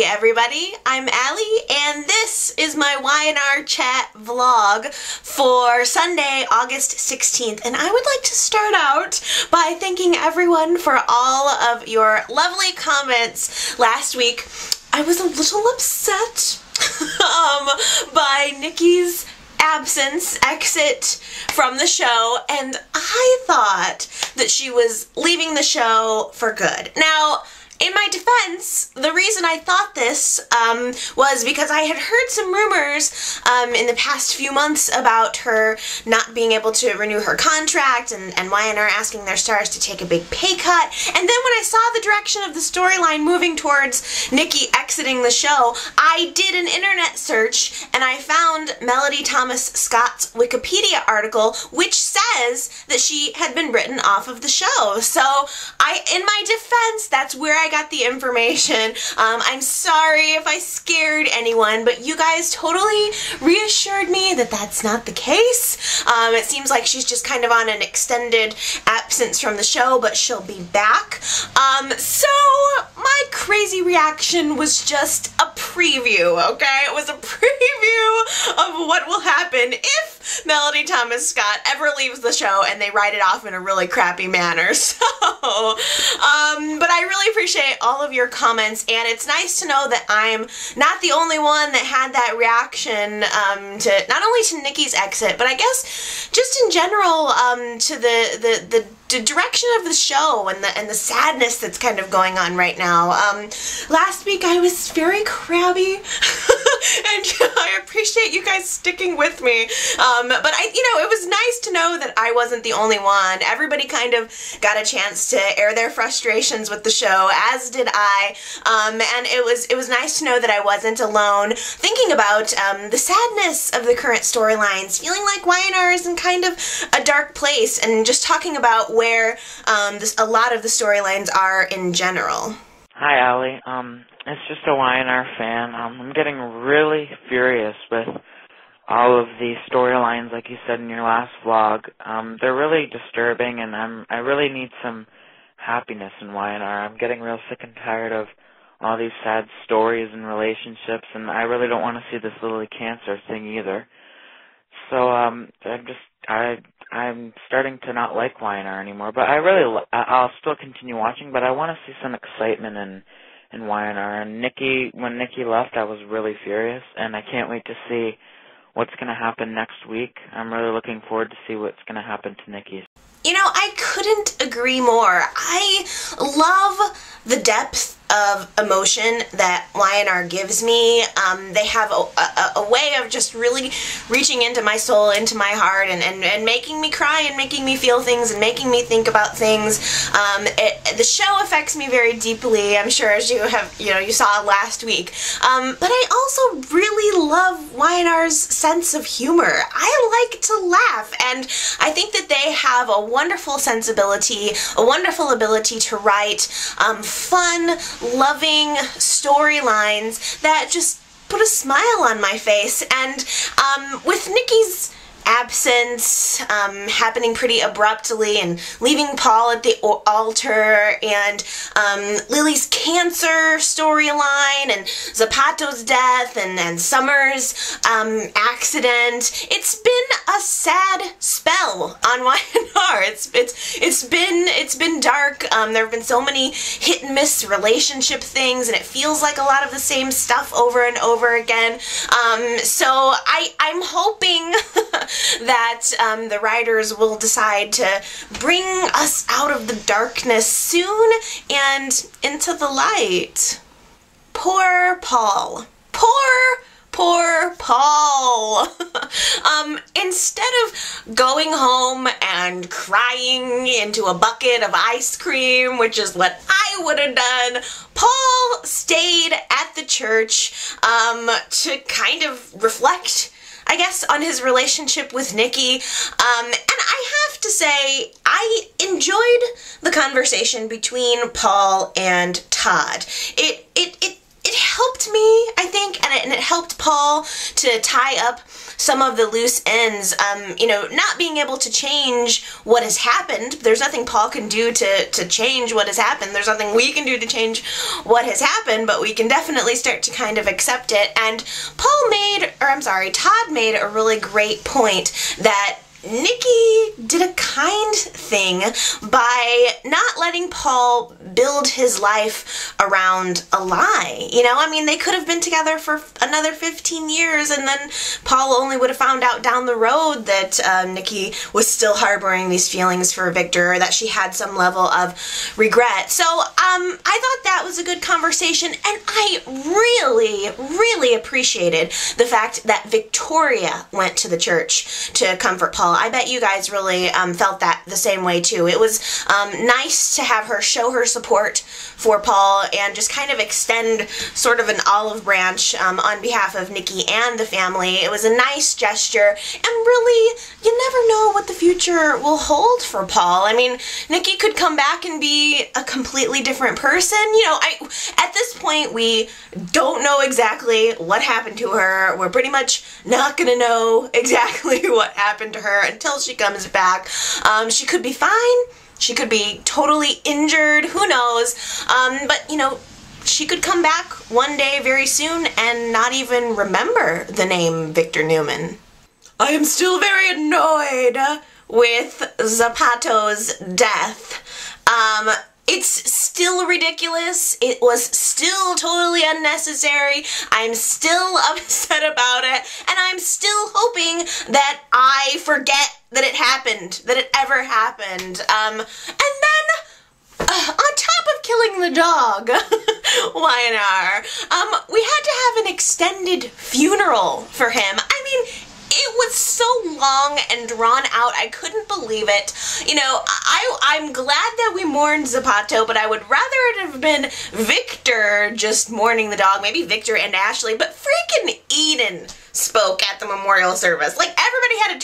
everybody, I'm Allie, and this is my Y&R chat vlog for Sunday, August 16th, and I would like to start out by thanking everyone for all of your lovely comments last week. I was a little upset by Nikki's exit from the show, and I thought that she was leaving the show for good. Now, in my defense, the reason I thought this was because I had heard some rumors in the past few months about her not being able to renew her contract and Y&R asking their stars to take a big pay cut. And then when I saw the direction of the storyline moving towards Nikki exiting the show, I did an internet search and I found Melody Thomas Scott's Wikipedia article, which says that she had been written off of the show. So in my defense, that's where I got the information. I'm sorry if I scared anyone, but you guys totally reassured me that that's not the case. It seems like she's just kind of on an extended absence from the show, but she'll be back. So my crazy reaction was just a preview, okay? It was a preview of what will happen if Melody Thomas Scott ever leaves the show and they write it off in a really crappy manner. So, but I really appreciate all of your comments, and it's nice to know that I'm not the only one that had that reaction to not only to Nikki's exit, but I guess just in general to the direction of the show and the sadness that's kind of going on right now. Last week I was very crabby, and I appreciate you guys sticking with me. But it was nice to know that I wasn't the only one. Everybody kind of got a chance to air their frustrations with the show, as did I. And it was nice to know that I wasn't alone. Thinking about the sadness of the current storylines, feeling like Y&R is in kind of a dark place, and just talking about where a lot of the storylines are in general. Hi, Allie. It's just a Y&R fan. I'm getting really furious with all of the storylines, like you said in your last vlog. They're really disturbing, and I really need some happiness in Y&R. I'm getting real sick and tired of all these sad stories and relationships, and I really don't want to see this Lily Cancer thing either. So I'm starting to not like Y&R anymore, but I'll still continue watching, but I want to see some excitement in Y&R. And when Nikki left, I was really furious, and I can't wait to see what's going to happen next week. I'm really looking forward to see what's going to happen to Nikki. You know, I couldn't agree more. I love the depth of emotion that Y&R gives me. They have a way of just really reaching into my soul, into my heart, and making me cry and making me feel things and making me think about things. The show affects me very deeply, I'm sure, as you saw last week. But I also really love Y&R's sense of humor. I like to laugh, and I think that they have a wonderful sensibility, a wonderful ability to write fun, loving storylines that just put a smile on my face. And with Nikki's absence happening pretty abruptly, and leaving Paul at the altar, and Lily's cancer storyline, and Zapatos' death, and Summer's accident, it's been a sad spell on Y&R. It's been dark. There have been so many hit and miss relationship things, and it feels like a lot of the same stuff over and over again. So I'm hoping that the writers will decide to bring us out of the darkness soon and into the light. Poor Paul. Poor Paul. Instead of going home and crying into a bucket of ice cream, which is what I would have done, Paul stayed at the church to kind of reflect, I guess, on his relationship with Nikki. And I have to say, I enjoyed the conversation between Paul and Todd. It helped me, I think, and it helped Paul to tie up some of the loose ends, you know, not being able to change what has happened. There's nothing Paul can do to change what has happened. There's nothing we can do to change what has happened, but we can definitely start to kind of accept it. And Todd made a really great point that Nikki did a kind thing by not letting Paul build his life around a lie. You know, I mean, they could have been together for another 15 years, and then Paul only would have found out down the road that Nikki was still harboring these feelings for Victor, or that she had some level of regret. So I thought that was a good conversation, and I really appreciated the fact that Victoria went to the church to comfort Paul. I bet you guys really felt that the same way too. It was nice to have her show her support for Paul and just kind of extend sort of an olive branch on behalf of Nikki and the family. It was a nice gesture, and really, you never know what the future will hold for Paul. I mean, Nikki could come back and be a completely different person. You know, at this point, we don't know exactly what happened to her. We're pretty much not gonna know exactly what happened to her until she comes back. She could be fine. She could be totally injured. Who knows? But, you know, she could come back one day very soon and not even remember the name Victor Newman. I am still very annoyed with Zapatos' death. It's still ridiculous. It was still totally unnecessary. I'm still upset about it, and I'm still hoping that I forget that it happened, that it ever happened. And then, on top of killing the dog, YNR, we had to have an extended funeral for him. I mean, it was so long and drawn out, I couldn't believe it. You know, I'm glad that we mourned Zapato, but I would rather it have been Victor just mourning the dog, maybe Victor and Ashley, but freaking Eden spoke at the memorial service. Like, everybody had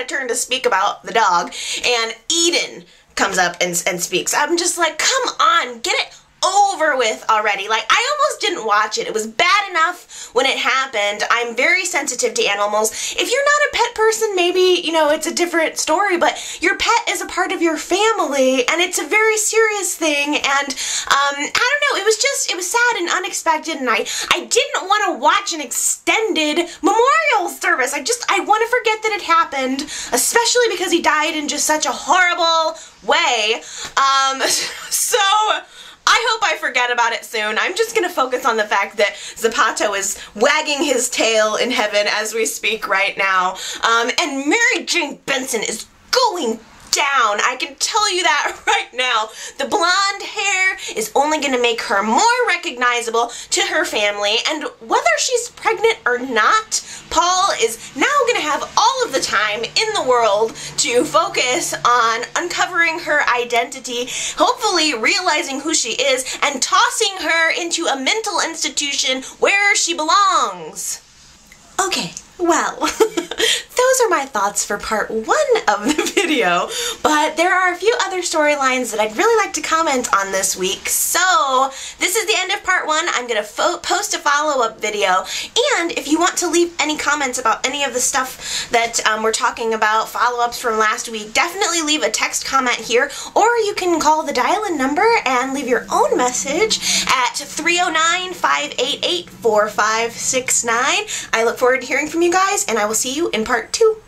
a turn to speak about the dog, and Eden comes up and speaks. I'm just like, come on, get it over with already. Like, I almost didn't watch it. It was bad enough when it happened. I'm very sensitive to animals. If you're not a pet person, maybe, you know, it's a different story, but your pet is a part of your family, and it's a very serious thing, and I don't know, it was sad and unexpected, and I didn't want to watch an extended memorial service. I want to forget that it happened, especially because he died in just such a horrible way. So I hope I forget about it soon. I'm just going to focus on the fact that Zapato is wagging his tail in heaven as we speak right now. And Mary Jane Benson is going down. I can tell you that right now. The blonde hair is only going to make her more recognizable to her family, and whether she's pregnant or not, Paul is now going to have all of the time in the world to focus on uncovering her identity, hopefully realizing who she is, and tossing her into a mental institution where she belongs. Okay, well, those are my thoughts for part 1 of the video, but there are a few other storylines that I'd really like to comment on this week. So this is the end of part 1. I'm going to post a follow-up video, and if you want to leave any comments about any of the stuff that we're talking about, follow-ups from last week, definitely leave a text comment here, or you can call the dial-in number and leave your own message at 309-588-4569. I look forward to hearing from you guys, and I will see you in part 2.